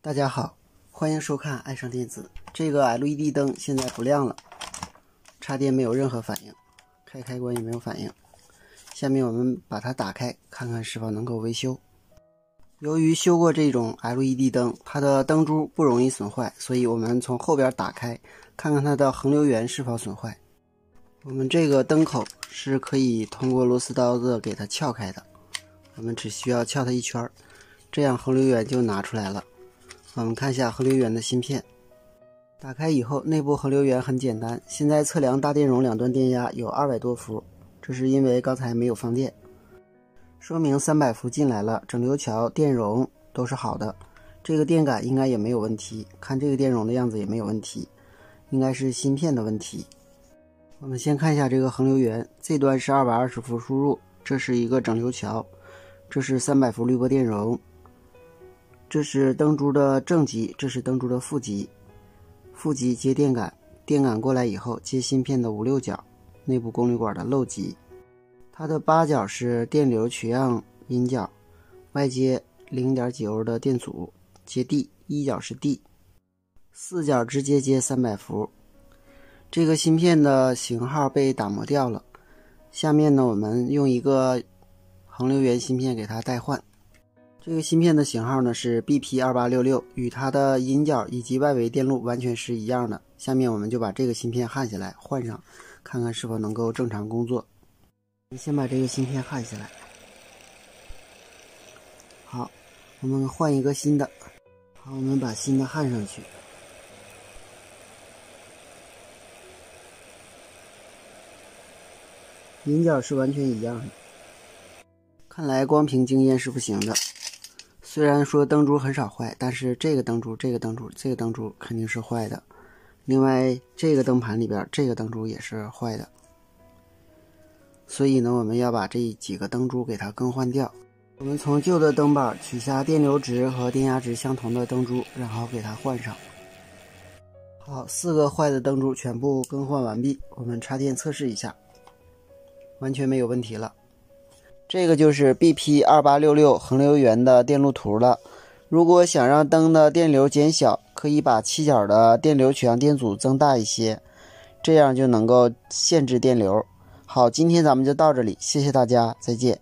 大家好，欢迎收看爱上电子。这个 LED 灯现在不亮了，插电没有任何反应，开关也没有反应。下面我们把它打开，看看是否能够维修。由于修过这种 LED 灯，它的灯珠不容易损坏，所以我们从后边打开，看看它的恒流源是否损坏。我们这个灯口是可以通过螺丝刀子给它撬开的，我们只需要撬它一圈，这样恒流源就拿出来了。我们看一下恒流源的芯片，打开以后，内部恒流源很简单。现在测量大电容两端电压有200多伏，这是因为刚才没有放电，说明300伏进来了，整流桥、电容都是好的，这个电感应该也没有问题。看这个电容的样子也没有问题，应该是芯片的问题。我们先看一下这个恒流源，这端是220伏输入，这是一个整流桥，这是300伏滤波电容。这是灯珠的正极，这是灯珠的负极。负极接电感，电感过来以后接芯片的5、6角，内部功率管的漏极。它的8角是电流取样阴角，外接 0.9 欧的电阻，接 D， 1角是 D， 4角直接接300伏。这个芯片的型号被打磨掉了，下面呢我们用一个恒流源芯片给它代换。这个芯片的型号呢是 BP2866， 与它的阴角以及外围电路完全是一样的。下面我们就把这个芯片焊下来，换上，看看是否能够正常工作。先把这个芯片焊下来。好，我们换一个新的。好，我们把新的焊上去。阴角是完全一样的。看来光凭经验是不行的。虽然说灯珠很少坏，但是这个灯珠肯定是坏的。另外，这个灯盘里边这个灯珠也是坏的。所以呢，我们要把这几个灯珠给它更换掉。我们从旧的灯板取下电流值和电压值相同的灯珠，然后给它换上。好，4个坏的灯珠全部更换完毕，我们插电测试一下，完全没有问题了。这个就是 BP2866 恒流源的电路图了。如果想让灯的电流减小，可以把7角的电流取样电阻增大一些，这样就能够限制电流。好，今天咱们就到这里，谢谢大家，再见。